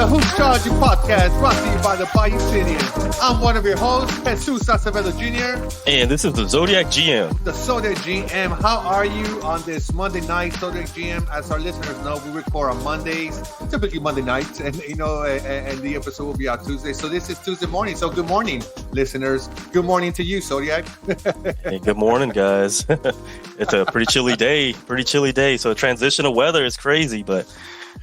the Hoopstrology podcast brought to you by the Bayou City. I'm one of your hosts, Jesus Acevedo Jr. And this is the Zodiac GM. The Zodiac GM. How are you on this Monday night, Zodiac GM? As our listeners know, we record on Mondays, typically Monday nights, and and the episode will be out Tuesday. So this is Tuesday morning. So good morning, listeners. Good morning to you, Zodiac. Hey, good morning, guys. It's a pretty chilly day. So transition of weather is crazy, but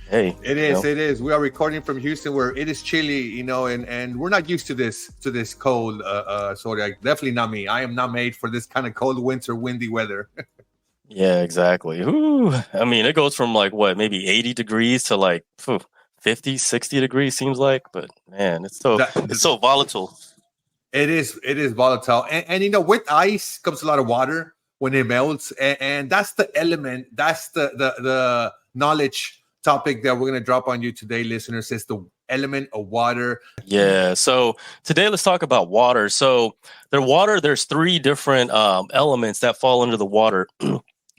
hey, it is. We are recording from Houston, where it is chilly, and we're not used to this cold. Zodiac, definitely not me. I am not made for this kind of cold winter, windy weather. Yeah, exactly. Ooh, I mean, it goes from maybe 80 degrees to 50, 60 degrees seems like, but man, it's so volatile. It is volatile, and with ice comes a lot of water when it melts, and that's the element. That's the knowledge topic that we're going to drop on you today, listeners, is the element of water. Yeah. So today, let's talk about water. So there's three different elements that fall under the water.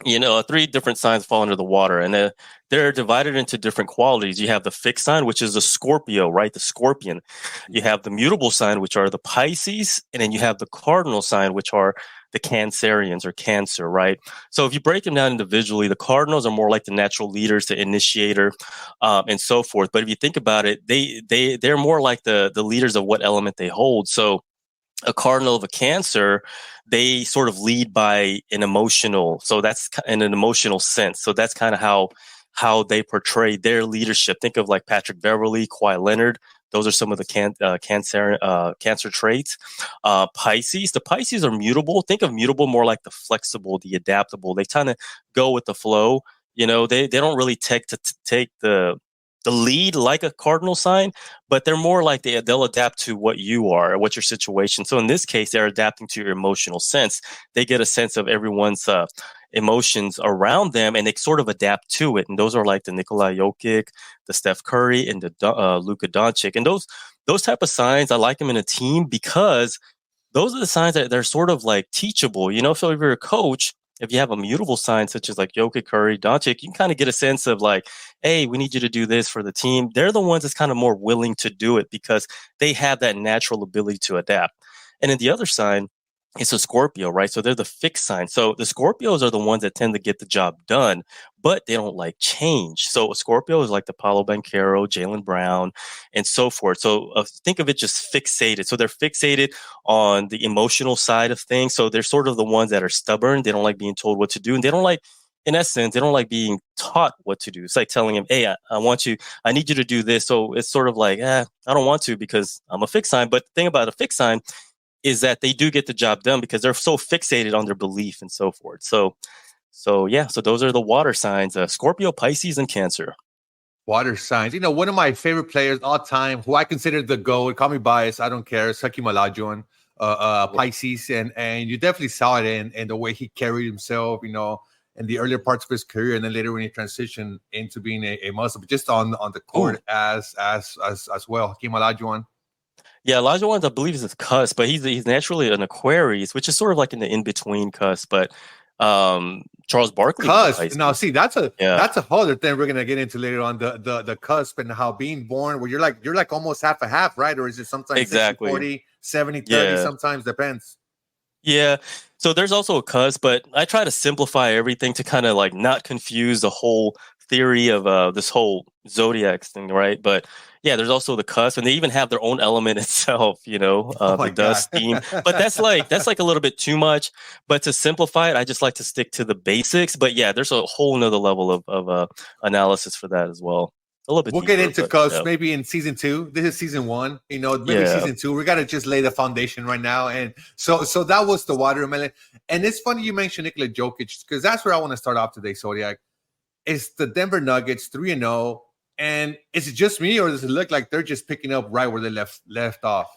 Three different signs fall under the water, and they're divided into different qualities. You have the fixed sign, which is the Scorpio, right? The Scorpion. You have the mutable sign, which are the Pisces, and then you have the cardinal sign, which are the Cancerians or Cancer, right? So if you break them down individually, the Cardinals are more like the natural leaders, the initiator, and so forth. But if you think about it, they're more like the leaders of what element they hold. So a Cardinal of a Cancer, they sort of lead by an emotional. So that's in an emotional sense. So that's kind of how they portray their leadership. Think of like Patrick Beverley, Kawhi Leonard. Those are some of the Cancer traits. Pisces. The Pisces are mutable. Think of mutable more like the flexible, the adaptable. They kind of go with the flow. They don't really take the lead like a cardinal sign, but they're more like they'll adapt to what you are, what's your situation. So in this case, they're adapting to your emotional sense. They get a sense of everyone's emotions around them, and they sort of adapt to it. And those are like the Nikola Jokic, the Steph Curry, and the Luka Doncic. And those type of signs, I like them in a team because those are the signs that they're sort of like teachable. So if you're a coach, if you have a mutable sign such as like Jokic, Curry, Doncic, you can kind of get a sense of like, hey, we need you to do this for the team. They're the ones that's kind of more willing to do it because they have that natural ability to adapt. And then the other sign, it's a Scorpio, right? So they're the fixed sign. So the Scorpios are the ones that tend to get the job done, but they don't like change. So a Scorpio is like the Paolo Banchero, Jaylen Brown, and so forth. So think of it just fixated. So they're fixated on the emotional side of things. So they're sort of the ones that are stubborn. They don't like being told what to do. And they don't like, in essence, they don't like being taught what to do. It's like telling him, hey, I need you to do this. So it's sort of like, I don't want to because I'm a fixed sign. But the thing about a fixed sign is that they do get the job done because they're so fixated on their belief and so forth. So those are the water signs, Scorpio, Pisces, and Cancer. Water signs. One of my favorite players all time, who I consider the GOAT, call me biased, I don't care, is Hakeem Olajuwon, Pisces. And you definitely saw it in the way he carried himself, in the earlier parts of his career, and then later when he transitioned into being a Muslim, just on the court as well. Hakeem Olajuwon. Yeah, Olajuwon, I believe, is a cusp, but he's naturally an Aquarius, which is sort of like in the in-between cusp. But Charles Barkley cusp. Now, see, that's a whole other thing we're gonna get into later on, the cusp and how being born where you're like almost half a half, right? Or is it sometimes exactly 40, 70, 30, sometimes depends. Yeah. So there's also a cusp, but I try to simplify everything to kind of like not confuse the whole theory of this whole zodiac thing, right? But yeah, there's also the cusp, and they even have their own element itself, the dust, steam. But that's like a little bit too much. But to simplify it, I just like to stick to the basics. But yeah, there's a whole nother level of analysis for that as well. A little bit. We'll get into cusp maybe in season 2. This is season 1. Maybe season 2. We got to just lay the foundation right now. And so that was the watermelon. And it's funny you mentioned Nikola Jokic because that's where I want to start off today, Zodiac. It's the Denver Nuggets 3-0. And is it just me, or does it look like they're just picking up right where they left off?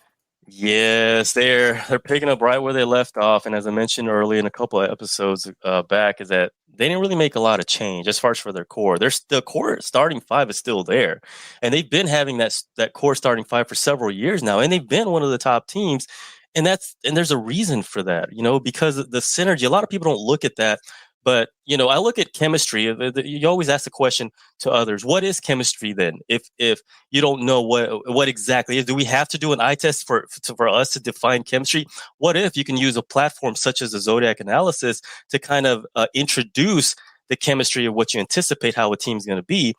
Yes, they're picking up right where they left off. And as I mentioned earlier in a couple of episodes back, is that they didn't really make a lot of change as far as for their core. The core starting five is still there, and they've been having that core starting five for several years now, and they've been one of the top teams. And there's a reason for that, because the synergy. A lot of people don't look at that. But, I look at chemistry. You always ask the question to others, what is chemistry then? If you don't know what exactly is, do we have to do an eye test for us to define chemistry? What if you can use a platform such as a Zodiac analysis to kind of introduce the chemistry of what you anticipate how a team's going to be?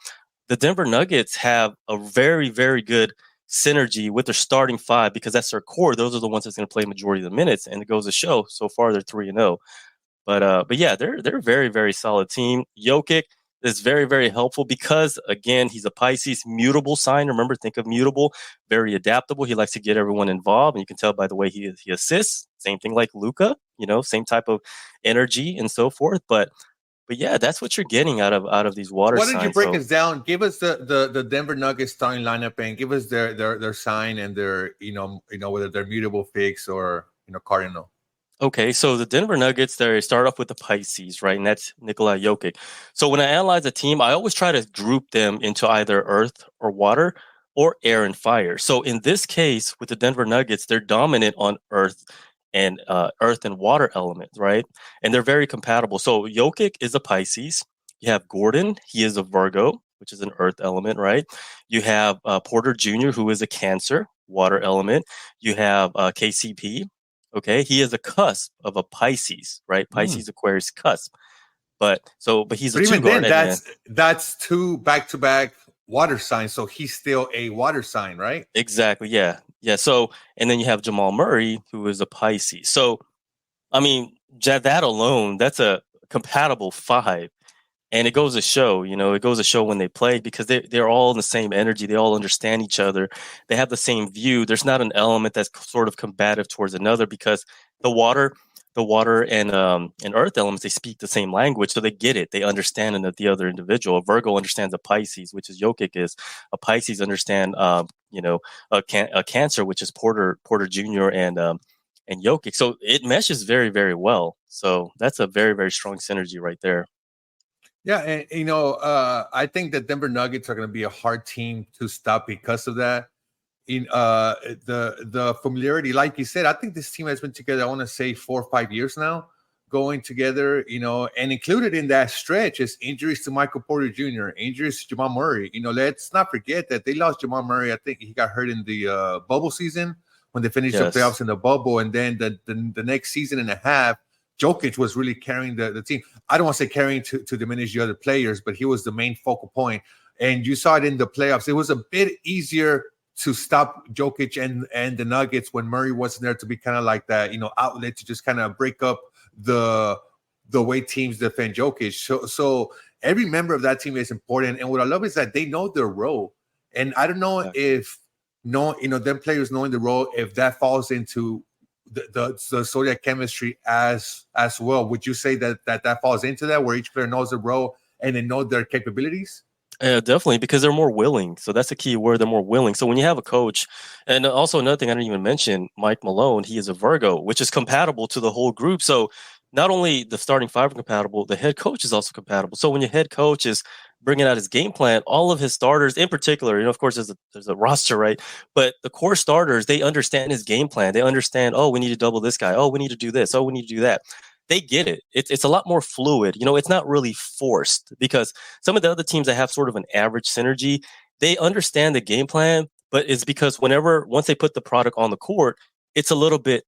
The Denver Nuggets have a very, very good synergy with their starting five because that's their core. Those are the ones that's going to play majority of the minutes, and it goes to show. So far, they're 3-0. But yeah, they're a very, very solid team. Jokic is very, very helpful because, again, he's a Pisces, mutable sign. Remember, think of mutable, very adaptable. He likes to get everyone involved, and you can tell by the way he assists. Same thing like Luka, same type of energy and so forth. But yeah, that's what you're getting out of these water signs. Why don't you break us down? Give us the Denver Nuggets starting lineup and give us their sign and their whether they're mutable, fixed, or cardinal. Okay, so the Denver Nuggets, they start off with the Pisces, right? And that's Nikola Jokic. So when I analyze a team, I always try to group them into either earth or water or air and fire. So in this case, with the Denver Nuggets, they're dominant on earth and water elements, right? And they're very compatible. So Jokic is a Pisces. You have Gordon, he is a Virgo, which is an earth element, right? You have Porter Jr., who is a Cancer, water element. You have KCP. Okay, he is a cusp of a Pisces, right? Pisces Aquarius cusp, but he's even then that's two back-to-back water signs, so he's still a water sign, right? Exactly, yeah. So and then you have Jamal Murray, who is a Pisces. So I mean, that alone, that's a compatible 5. And it goes to show, when they play because they're all in the same energy. They all understand each other. They have the same view. There's not an element that's sort of combative towards another because the water and earth elements, they speak the same language. So they get it. They understand the other individual. A Virgo understands a Pisces, which is Jokic is. A Pisces understand, a Cancer, which is Porter Jr. and Jokic. So it meshes very, very well. So that's a very, very strong synergy right there. Yeah, and I think the Denver Nuggets are going to be a hard team to stop because of that. In the familiarity, like you said, I think this team has been together, I want to say 4 or 5 years now, going together, and included in that stretch is injuries to Michael Porter Jr., injuries to Jamal Murray. Let's not forget that they lost Jamal Murray. I think he got hurt in the bubble season when they finished the playoffs in the bubble, and then the next season and a half, Jokic was really carrying the team. I don't want to say carrying to diminish the other players, but he was the main focal point. And you saw it in the playoffs. It was a bit easier to stop Jokic and the Nuggets when Murray wasn't there to be kind of like that, outlet to just kind of break up the way teams defend Jokic. So every member of that team is important. And what I love is that they know their role. And I don't know if them players knowing the role, if that falls into the Zodiac chemistry as well. Would you say that falls into that, where each player knows the role and they know their capabilities? Yeah, definitely, because they're more willing. So that's the key word. They're more willing. So when you have a coach, and also another thing I didn't even mention, Mike Malone, he is a Virgo, which is compatible to the whole group. So not only the starting 5 are compatible, the head coach is also compatible. So when your head coach is bringing out his game plan, all of his starters in particular, of course, there's a roster, right? But the core starters, they understand his game plan. They understand, we need to double this guy. We need to do this. We need to do that. They get it. It's a lot more fluid. It's not really forced because some of the other teams that have sort of an average synergy, they understand the game plan, but it's because once they put the product on the court, it's a little bit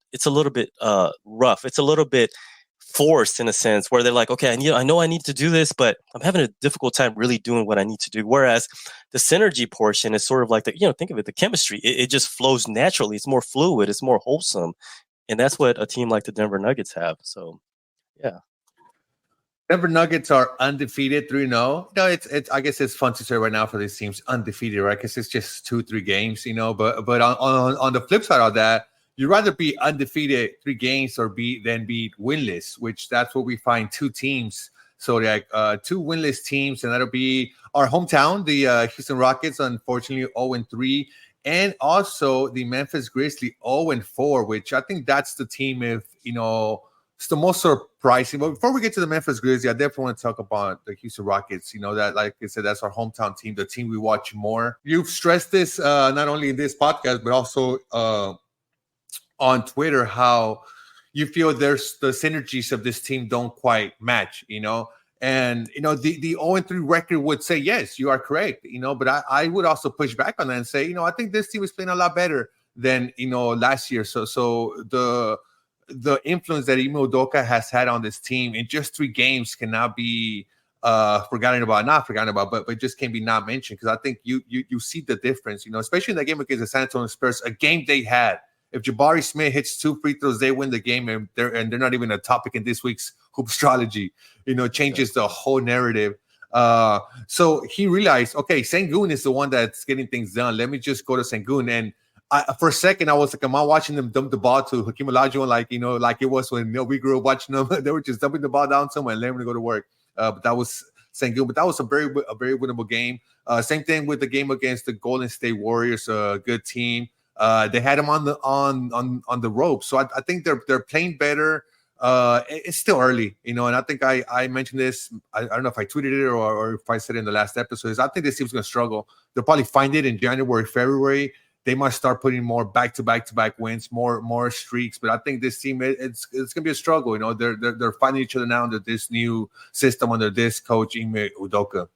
rough. It's a little bit forced in a sense where they're like, okay, I know I need to do this, but I'm having a difficult time really doing what I need to do. Whereas the synergy portion is sort of like think of it, the chemistry. It just flows naturally. It's more fluid. It's more wholesome. And that's what a team like the Denver Nuggets have. So, yeah. Denver Nuggets are undefeated, 3-0. It's I guess it's fun to say right now for these teams undefeated, right? Because it's just 2-3 games, But on the flip side of that, you'd rather be undefeated 3 games than be winless, which that's what we find 2 teams. So 2 winless teams, and that'll be our hometown, the Houston Rockets, unfortunately 0-3, and also the Memphis Grizzlies 0-4, which I think that's the team it's the most surprising. But before we get to the Memphis Grizzlies, I definitely want to talk about the Houston Rockets. That, like I said, that's our hometown team, the team we watch more. You've stressed this not only in this podcast, but also on Twitter, how you feel there's the synergies of this team don't quite match, And the 0-3 record would say yes, you are correct, But I would also push back on that and say, I think this team is playing a lot better than last year. So the influence that Ime Udoka has had on this team in just 3 games cannot be not forgotten about, but just can't be not mentioned, because I think you see the difference, especially in that game against the San Antonio Spurs, a game they had. If Jabari Smith hits 2 free throws, they win the game, and they're not even a topic in this week's Hoopstrology. Changes the whole narrative. So he realized, okay, Sengun is the one that's getting things done. Let me just go to Sengun. And for a second, I was like, am I watching them dump the ball to Hakeem Olajuwon like it was when we grew up watching them? They were just dumping the ball down somewhere and letting him to go to work. But that was Sengun. But that was a very winnable game. Same thing with the game against the Golden State Warriors, a good team. They had him on the rope, so I think they're playing better. It's still early, and I think I mentioned this. I don't know if I tweeted it or if I said it in the last episode. I think this team's going to struggle. They'll probably find it in January, February. They might start putting more back-to-back wins, more streaks. But I think this team, it's going to be a struggle. They're finding each other now under this new system, under this coach Ime Udoka.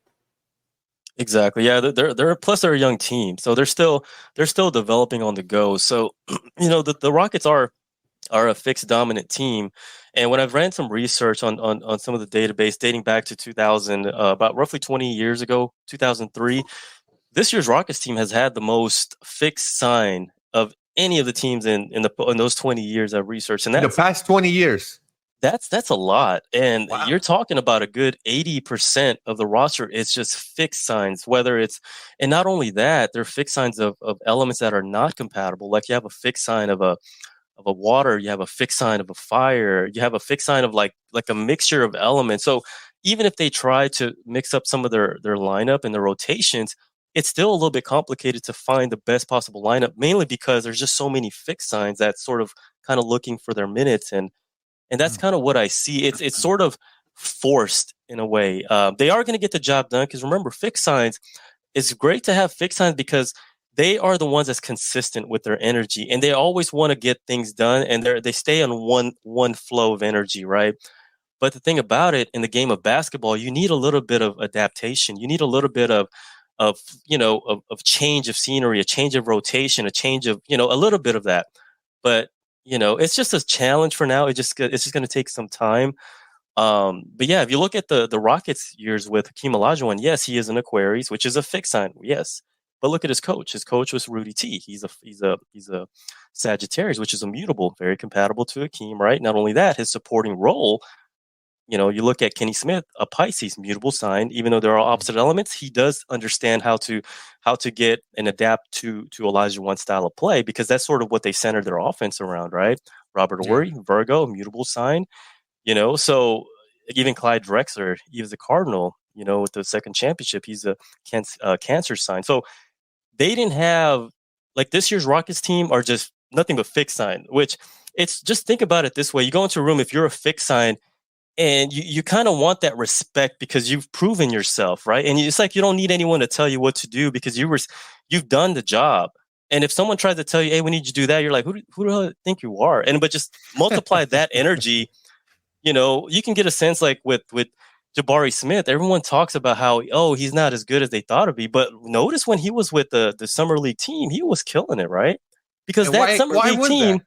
Exactly. Yeah, they're plus they're a young team, so they're still developing on the go. So, the Rockets are a fixed dominant team, and when I've ran some research on some of the database dating back to 2000, about roughly 20 years ago, 2003, this year's Rockets team has had the most fixed sign of any of the teams in those 20 years I've researched, and that's the past 20 years. That's a lot. And wow. You're talking about a good 80% of the roster is just fixed signs, and not only that, they're fixed signs of elements that are not compatible. Like you have a fixed sign of a water, you have a fixed sign of a fire, you have a fixed sign of like a mixture of elements. So even if they try to mix up some of their lineup and their rotations, it's still a little bit complicated to find the best possible lineup, mainly because there's just so many fixed signs that's sort of kind of looking for their minutes. And that's kind of what I see. It's sort of forced in a way. They are going to get the job done because remember, fixed signs. It's great to have fixed signs because they are the ones that's consistent with their energy, and they always want to get things done, and they stay on one flow of energy, right? But the thing about it, in the game of basketball, you need a little bit of adaptation. You need a little bit of change of scenery, a change of rotation, a change of a little bit of that, but. It's just a challenge for now. It's just going to take some time. But yeah, if you look at the Rockets years with Hakeem Olajuwon, yes, he is an Aquarius, which is a fixed sign. Yes, but look at his coach. His coach was Rudy T. He's a Sagittarius, which is immutable, very compatible to Hakeem, right? Not only that, his supporting role. You look at Kenny Smith, a Pisces, mutable sign. Even though there are opposite elements, he does understand how to get and adapt to Olajuwon's style of play, because that's sort of what they centered their offense around, right? Robert Horry, Virgo, mutable sign. So even Clyde Drexler, he was a Cardinal. With the second championship, he's a Cancer sign. So they didn't have this year's Rockets team are just nothing but fixed sign. Which it's just think about it this way: you go into a room, if you're a fixed sign. And you kind of want that respect because you've proven yourself, right? And it's like you don't need anyone to tell you what to do because you've done the job. And if someone tries to tell you, "Hey, we need you to do that," you're like, "Who do you think you are?" But just multiply that energy. You can get a sense like with Jabari Smith. Everyone talks about how he's not as good as they thought it'd be, but notice when he was with the summer league team, he was killing it, right? Because summer league team.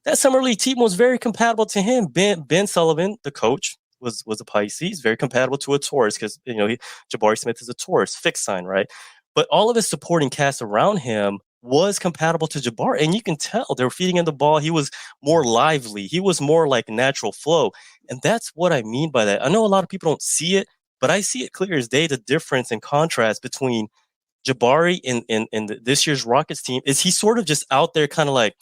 That summer league team was very compatible to him. Ben Sullivan, the coach, was a Pisces, very compatible to a Taurus because Jabari Smith is a Taurus, fixed sign, right? But all of his supporting cast around him was compatible to Jabari, and you can tell they were feeding him the ball. He was more lively. He was more like natural flow, and that's what I mean by that. I know a lot of people don't see it, but I see it clear as day. The difference and contrast between Jabari and this year's Rockets team is he's sort of just out there, kind of like.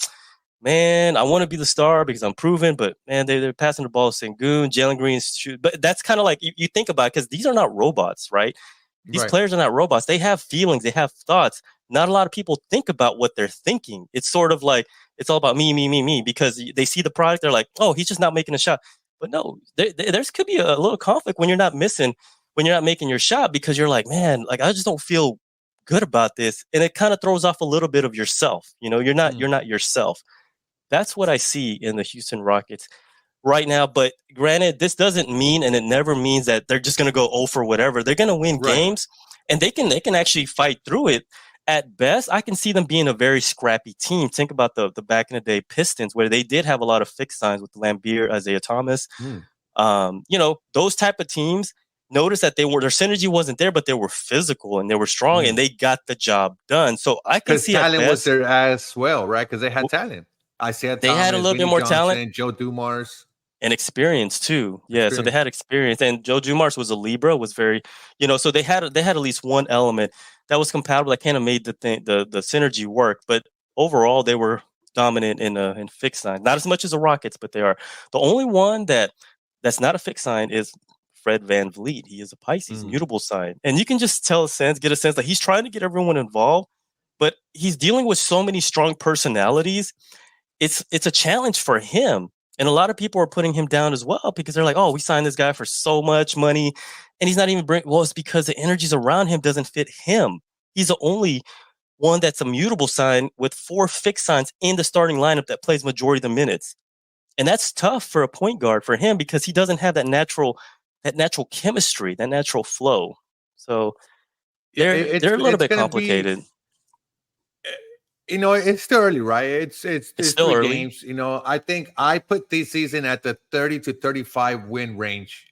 Man, I want to be the star because I'm proven, but man, they're passing the ball to Sengun, Jalen Green's shoot. But that's kind of like you think about it because these are not robots, right? These players are not robots. They have feelings, they have thoughts. Not a lot of people think about what they're thinking. It's sort of like it's all about me, because they see the product. They're like, oh, he's just not making a shot. But no, there's could be a little conflict when you're not making your shot because you're like, man, like I just don't feel good about this, and it kind of throws off a little bit of yourself. You're not yourself. that's what I see in the Houston Rockets right now. But granted, this doesn't mean, and it never means, that they're just going to go 0 for whatever. They're going to win games, and they can actually fight through it. At best, I can see them being a very scrappy team. Think about the back in the day Pistons, where they did have a lot of fixed signs with Lambeer, Isaiah Thomas. Those type of teams. Notice that their synergy wasn't there, but they were physical and they were strong and they got the job done. So I can see talent was there as well, right? Because they had talent. Isaiah Thomas, had a little bit more Johnson, talent, Joe Dumars, and experience too. Yeah, so they had experience, and Joe Dumars was a Libra, was very, so they had at least one element that was compatible, that kind of made the synergy work. But overall, they were dominant in fixed signs. Not as much as the Rockets, but they are. The only one that's not a fixed sign is Fred VanVleet. He is a Pisces, mutable sign. And you can just get a sense that he's trying to get everyone involved, but he's dealing with so many strong personalities. It's a challenge for him. And a lot of people are putting him down as well, because they're like, oh, we signed this guy for so much money and he's not even it's because the energies around him doesn't fit him. He's the only one that's a mutable sign with 4 fixed signs in the starting lineup that plays majority of the minutes. And that's tough for a point guard for him, because he doesn't have that natural chemistry, that natural flow. So they're a little bit complicated. It's still early, right? It's still 3 early games. I think I put this season at the 30 to 35 win range.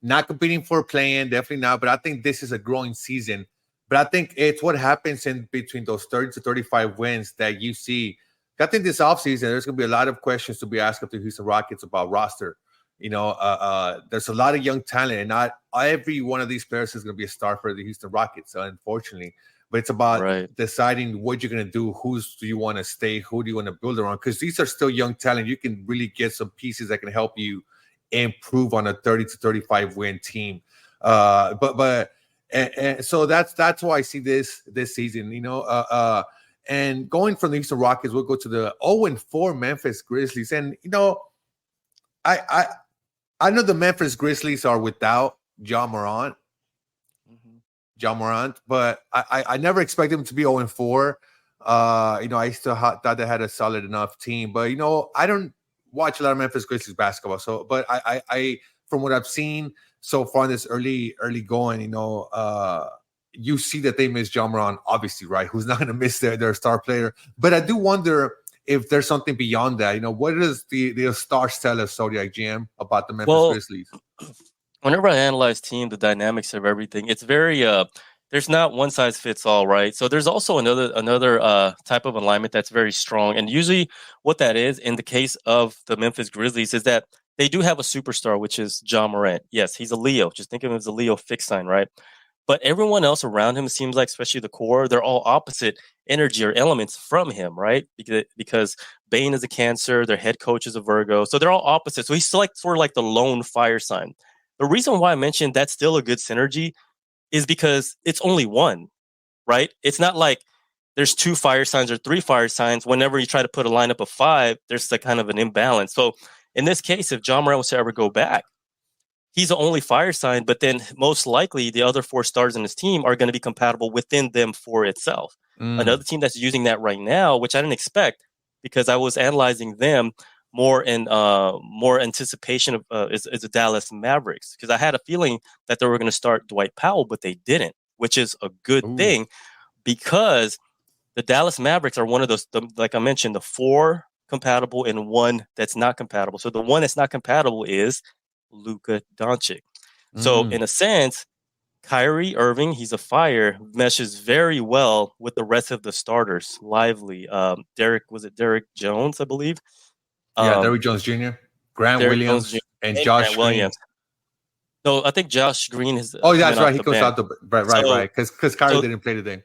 Not competing for play-in, definitely not. But I think this is a growing season. But I think it's what happens in between those 30 to 35 wins that you see. I think this offseason, there's going to be a lot of questions to be asked of the Houston Rockets about roster. There's a lot of young talent, and not every one of these players is going to be a star for the Houston Rockets, unfortunately. But it's about deciding what you're going to do. Who do you want to stay? Who do you want to build around? Because these are still young talent. You can really get some pieces that can help you improve on a 30 to 35 win team. And so that's why I see this season. And going from the Houston Rockets, we'll go to the 0-4 Memphis Grizzlies. And I know the Memphis Grizzlies are without Ja Morant, but I never expected them to be 0-4. I still thought they had a solid enough team, but I don't watch a lot of Memphis Grizzlies basketball. So, but I from what I've seen so far in this early going, you see that they miss Ja Morant, obviously, right? Who's not going to miss their star player? But I do wonder if there's something beyond that. What does the stars tell us, Zodiac GM, about the Memphis Grizzlies? Whenever I analyze team, the dynamics of everything, it's very there's not one size fits all, right? So there's also another type of alignment that's very strong. And usually what that is, in the case of the Memphis Grizzlies, is that they do have a superstar, which is Ja Morant. Yes, he's a Leo. Just think of him as a Leo fixed sign, right? But everyone else around him, it seems like, especially the core, they're all opposite energy or elements from him, right? Because Bane is a Cancer, their head coach is a Virgo, so they're all opposite. So he's still sort of like the lone fire sign. The reason why I mentioned that's still a good synergy is because it's only one, right? It's not like there's 2 fire signs or 3 fire signs. Whenever you try to put a lineup of 5, there's like kind of an imbalance. So in this case, if Ja Morant was to ever go back, he's the only fire sign, but then most likely the other 4 stars in his team are going to be compatible within them for itself. Another team that's using that right now, which I didn't expect, because I was analyzing them more in more anticipation of is the Dallas Mavericks, because I had a feeling that they were going to start Dwight Powell, but they didn't, which is a good thing, because the Dallas Mavericks are one of those, like I mentioned, the 4 compatible and 1 that's not compatible. So the one that's not compatible is Luka Doncic. So in a sense, Kyrie Irving, he's a fire, meshes very well with the rest of the starters. Lively. Derek Jones, I believe? Derek Jones Jr., Grant Williams, and Josh Green. No, I think Josh Green is. Oh, that's right. He goes out the right. Because Kyrie didn't play today.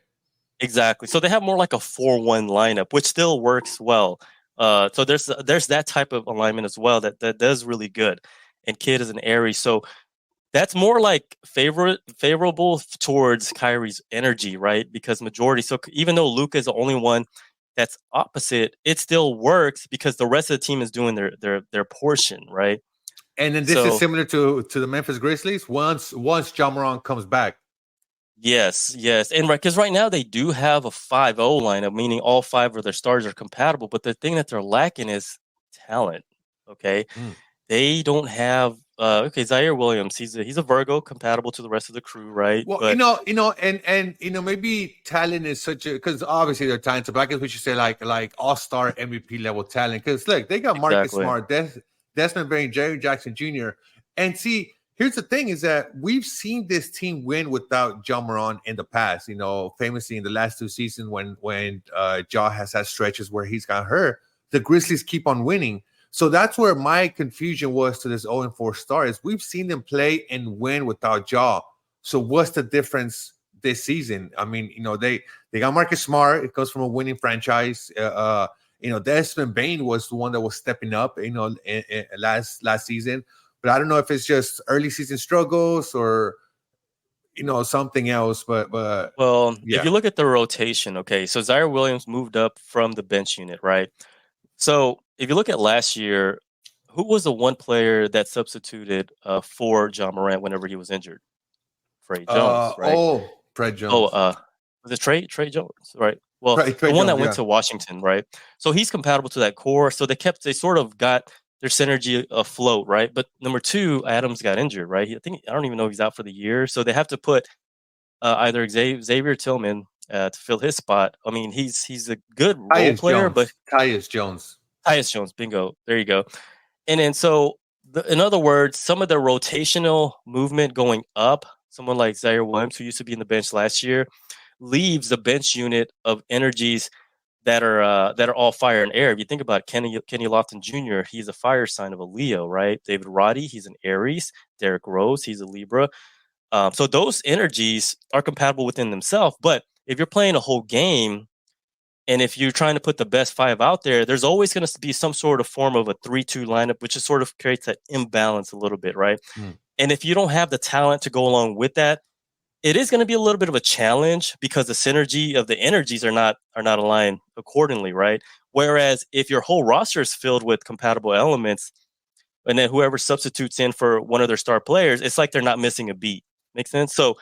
Exactly. So they have more like a 4-1 lineup, which still works well. So there's that type of alignment as well that does really good. And Kidd is an Aries, so that's more like favorable towards Kyrie's energy, right? Because majority. So even though Luka is the only one that's opposite, it still works because the rest of the team is doing their portion, right? And then this is similar to the Memphis Grizzlies. Once Ja Morant comes back, Yes, and right, because right now they do have a 5-0 lineup, meaning all 5 of their stars are compatible, but the thing that they're lacking is talent, okay? Mm. They don't have okay, Zaire Williams, he's a Virgo, compatible to the rest of the crew, right? Well, But and maybe talent is such a, because obviously they're talented, but I guess we should say like all-star MVP level talent. Because look, they got Marcus exactly. Smart, Desmond Bain, Jerry Jackson Jr. And see, here's the thing: is that we've seen this team win without Ja Morant in the past. Famously in the last 2 seasons when Ja has had stretches where he's got hurt, the Grizzlies keep on winning. So that's where my confusion was to this 0-4 start is we've seen them play and win without Ja. So what's the difference this season? I mean, they got Marcus Smart. It goes from a winning franchise. Desmond Bain was the one that was stepping up, last season. But I don't know if it's just early season struggles or something else. But Well, if yeah. you look at the rotation, okay, so Zaire Williams moved up from the bench unit, right? So if you look at last year, who was the one player that substituted for John Morant whenever he was injured? Trey Jones, right? Fred Oh, Jones. was it Trey Jones, right? Well, Trey the one that Jones, went yeah. to Washington, right? So he's compatible to that core. So they sort of got their synergy afloat, right? But number 2, Adams got injured, right? I don't even know if he's out for the year. So they have to put either Xavier Tillman to fill his spot. I mean, he's a good role player, but Tyus Jones. Tyus Jones, bingo. There you go. And then in other words, some of the rotational movement going up, someone like Zaire Williams, who used to be in the bench last year, leaves the bench unit of energies that are all fire and air. If you think about Kenny Lofton Jr., he's a fire sign of a Leo, right? David Roddy, he's an Aries. Derrick Rose, he's a Libra. So those energies are compatible within themselves. But if you're playing a whole game, and if you're trying to put the best 5 out there, there's always going to be some sort of form of a 3-2 lineup, which just sort of creates that imbalance a little bit, right? And if you don't have the talent to go along with that, it is going to be a little bit of a challenge because the synergy of the energies are not aligned accordingly, right? Whereas if your whole roster is filled with compatible elements, and then whoever substitutes in for one of their star players, it's like they're not missing a beat. Make sense? So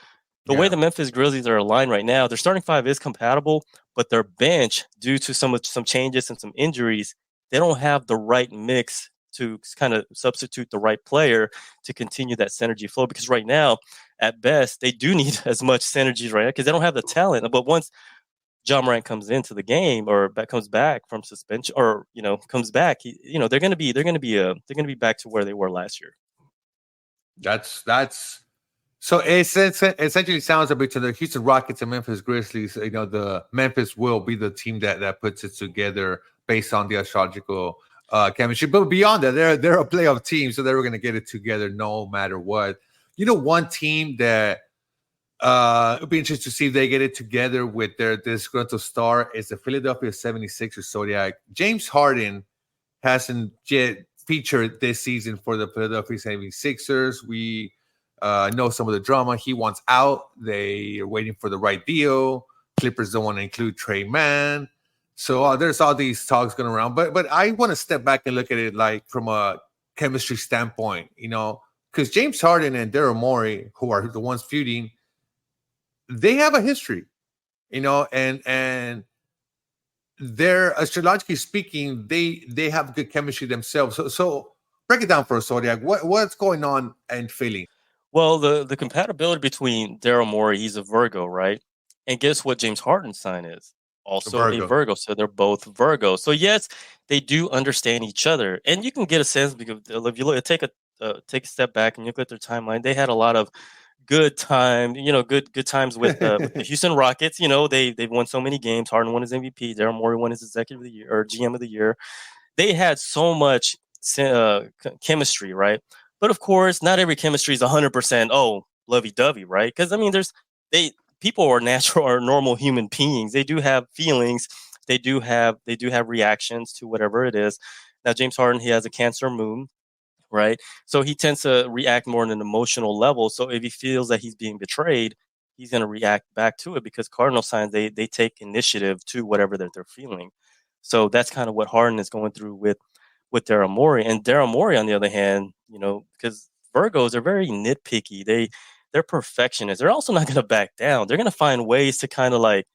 the way the Memphis Grizzlies are aligned right now, their starting 5 is compatible, but their bench, due to some changes and some injuries, they don't have the right mix to kind of substitute the right player to continue that synergy flow. Because right now, at best, they do need as much synergy right now because they don't have the talent. But once John Morant comes into the game or comes back from suspension or comes back, they're going to be back to where they were last year. That's so it essentially sounds a bit to the Houston Rockets and Memphis Grizzlies. The Memphis will be the team that puts it together based on the astrological chemistry. But beyond that, they're a playoff team, so they're going to get it together no matter what. One team that it'll be interesting to see if they get it together with their disgruntled star is the Philadelphia 76ers Zodiac. James Harden hasn't yet featured this season for the Philadelphia 76ers. We know some of the drama. He wants out. They are waiting for the right deal. Clippers don't want to include Trey Mann. So there's all these talks going around. But I want to step back and look at it like from a chemistry standpoint, because James Harden and Daryl Morey, who are the ones feuding, they have a history, and they're astrologically speaking, they have good chemistry themselves. So break it down for us, Zodiac. What's going on in Philly? Well, the compatibility between Daryl Morey, he's a Virgo, right? And guess what James Harden's sign is? Also a Virgo. So they're both Virgos. So yes, they do understand each other, and you can get a sense because if you take a step back and you look at their timeline, they had a lot of good times with the Houston Rockets. They've won so many games. Harden won his MVP. Daryl Morey won his Executive of the Year or GM of the Year. They had so much chemistry, right? But of course, not every chemistry is 100%. Oh, lovey-dovey, right? Because I mean, people are natural or normal human beings. They do have feelings. They do have reactions to whatever it is. Now, James Harden, he has a Cancer moon, right? So he tends to react more on an emotional level. So if he feels that he's being betrayed, he's going to react back to it because cardinal signs, they take initiative to whatever that they're feeling. So that's kind of what Harden is going through with Daryl Morey. And Daryl Morey, on the other hand, because Virgos are very nitpicky. they're perfectionists. They're also not going to back down. They're going to find ways to kind of like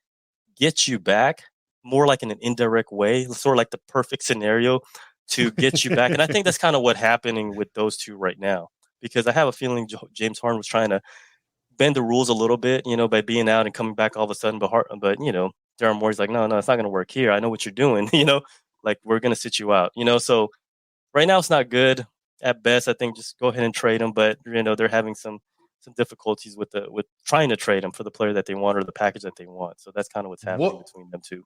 get you back more like in an indirect way, sort of like the perfect scenario to get you back. And I think that's kind of what's happening with those two right now, because I have a feeling James Harden was trying to bend the rules a little bit, by being out and coming back all of a sudden. But Darren Moore's like, no, it's not going to work here. I know what you're doing, like we're going to sit you out, So right now it's not good. At best, I think just go ahead and trade him. But they're having some difficulties with trying to trade him for the player that they want or the package that they want. So that's kind of what's happening between them two.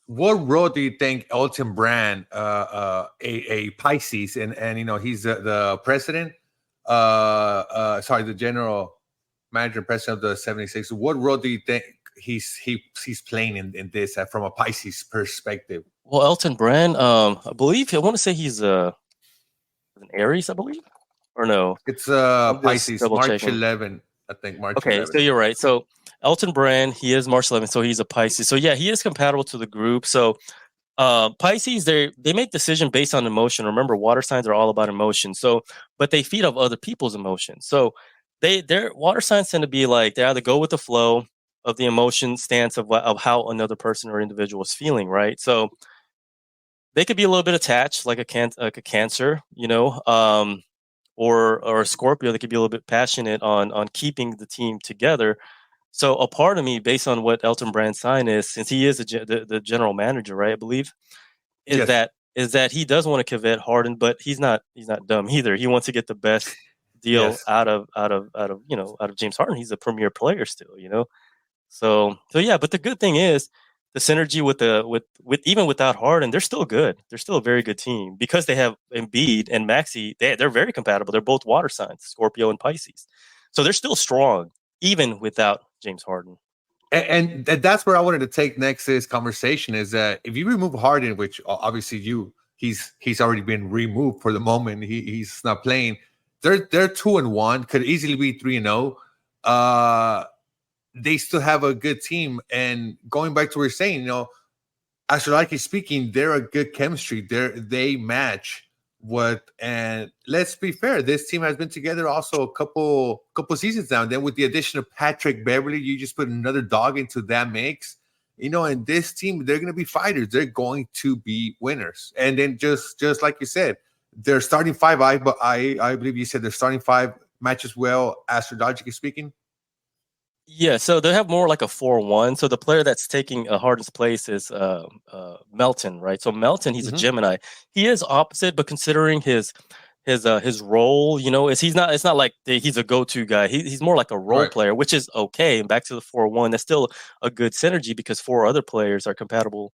What role do you think Elton Brand, a Pisces, and he's the president, the general manager, president of the 76. What role do you think he's playing in this from a Pisces perspective? Well, Elton Brand, I want to say he's an Aries, I believe, or no? It's Pisces, March 11. I think March. Okay, 11. So you're right. So Elton Brand, he is March 11th, so he's a Pisces. So yeah, he is compatible to the group. So Pisces, they make decision based on emotion. Remember, water signs are all about emotion. So, but they feed off other people's emotions. So their water signs tend to be like they either go with the flow of the emotion stance of how another person or individual is feeling, right? So they could be a little bit attached, like a Cancer, or a Scorpio. They could be a little bit passionate on keeping the team together. So a part of me, based on what Elton Brand's sign is, since he is the general manager, right? I believe is that he does want to covet Harden, but he's not dumb either. He wants to get the best deal out of James Harden. He's a premier player still, So yeah, but the good thing is the synergy with even without Harden, they're still good. They're still a very good team because they have Embiid and Maxey. They're very compatible. They're both water signs, Scorpio and Pisces, so they're still strong even without James Harden. And that's where I wanted to take next this conversation is that if you remove Harden, which obviously he's already been removed for the moment, he's not playing. They're 2-1, could easily be 3-0. They still have a good team. And going back to what we're saying, astrologically speaking, they're a good chemistry. They match and let's be fair, this team has been together also a couple seasons now. And then with the addition of Patrick Beverly, you just put another dog into that mix. And this team, they're going to be fighters. They're going to be winners. And then just like you said, their starting five, I believe you said their starting five matches well, astrologically speaking. Yeah, so they have more like a 4-1. So the player that's taking Harden's place is Melton, right? So Melton, he's a Gemini. He is opposite, but considering his role, it's not like he's a go-to guy. He's more like a role player, which is okay. And back to the 4-1, that's still a good synergy because 4 other players are compatible,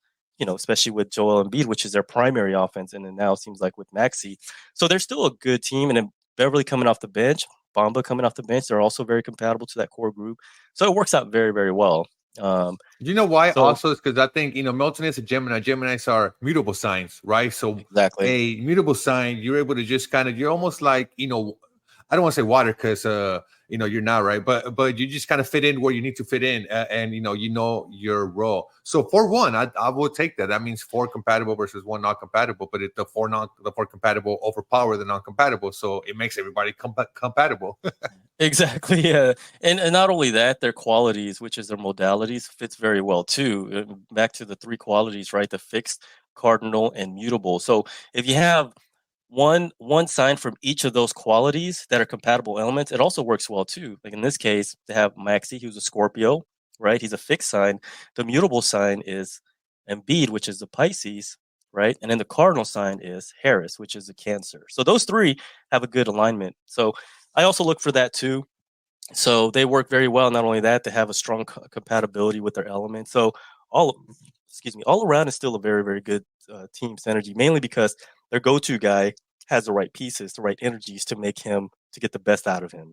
especially with Joel Embiid, which is their primary offense, and then now it seems like with Maxey. So they're still a good team, and then Beverly coming off the bench, Bamba coming off the bench, they're also very compatible to that core group. So it works out very, very well. You know why? Also, is because I think Melton is a Gemini. Geminis are mutable signs, right? So exactly, a mutable sign, you're able to just you're almost like I don't want to say water because you're not, right, but you just kind of fit in where you need to fit in, and your role. So 4-1, I will take that. That means 4 compatible versus 1 not compatible. But the 4 compatible overpower the non compatible, so it makes everybody compatible. Exactly, yeah. And not only that, their qualities, which is their modalities, fits very well too. Back to the 3 qualities, right? The fixed, cardinal, and mutable. So if you have one sign from each of those qualities that are compatible elements, it also works well too. Like in this case, they have Maxey, who's a Scorpio, right? He's a fixed sign. The mutable sign is Embiid, which is the Pisces, right? And then the cardinal sign is Harris, which is a Cancer. So those 3 have a good alignment. So I also look for that too. So they work very well. Not only that, they have a strong compatibility with their elements. So all around is still a very, very good team synergy, mainly because their go-to guy has the right pieces, the right energies to get the best out of him,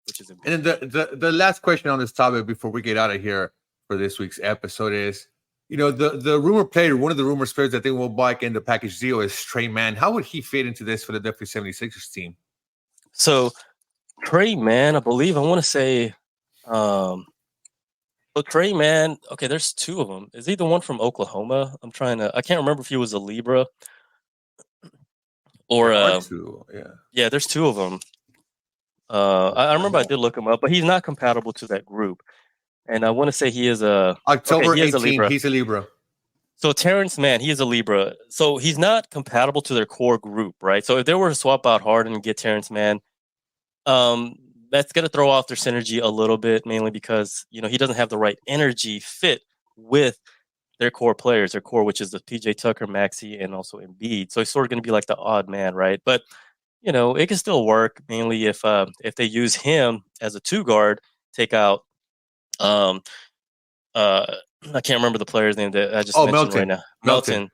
which is important. And then the last question on this topic before we get out of here for this week's episode is, the rumor player, one of the rumor players that they will buy in the package deal is Trey Mann. How would he fit into this Philadelphia 76ers team? So Trey Mann, I want to say, so Trey Mann, okay, there's 2 of them. Is he the one from Oklahoma? I can't remember if he was a Libra or two, yeah, there's 2 of them. I remember I did look him up, but he's not compatible to that group. And I want to say he is a October he is 18th. a Libra. He's a Libra. So Terrence Mann, he is a Libra. So he's not compatible to their core group, right? So if they were to swap out Harden and get Terrence Mann, that's going to throw off their synergy a little bit, mainly because he doesn't have the right energy fit with their core players, their core, which is the PJ Tucker, Maxey, and also Embiid. So he's sort of going to be like the odd man, right? But it can still work, mainly if they use him as a 2 guard, take out I can't remember the player's name that I just mentioned Melton. right now. Melton.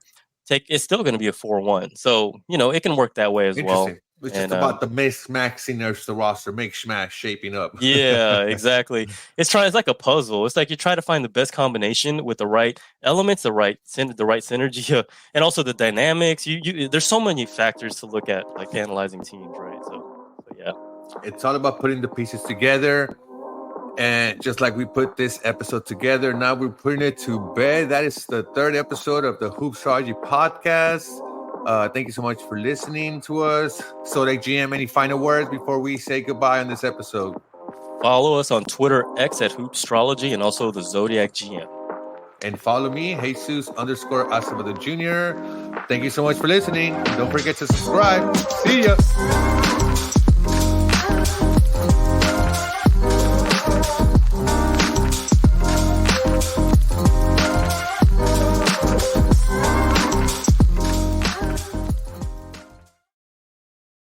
It's still going to be a 4-1. So, it can work that way as well. It's just about the maxing of the roster, make smash shaping up. Yeah, exactly. It's like a puzzle. It's like you try to find the best combination with the right elements, the right synergy, and also the dynamics. There's so many factors to look at, like analyzing teams, right? So yeah. It's all about putting the pieces together. And just like we put this episode together, now we're putting it to bed. That is the 3rd episode of the Hoopstrology podcast. Thank you so much for listening to us. Zodiac GM, any final words before we say goodbye on this episode? Follow us on Twitter X at Hoopstrology and also the Zodiac GM. And follow me, Jesus_Acevedo Jr. Thank you so much for listening. Don't forget to subscribe. See ya.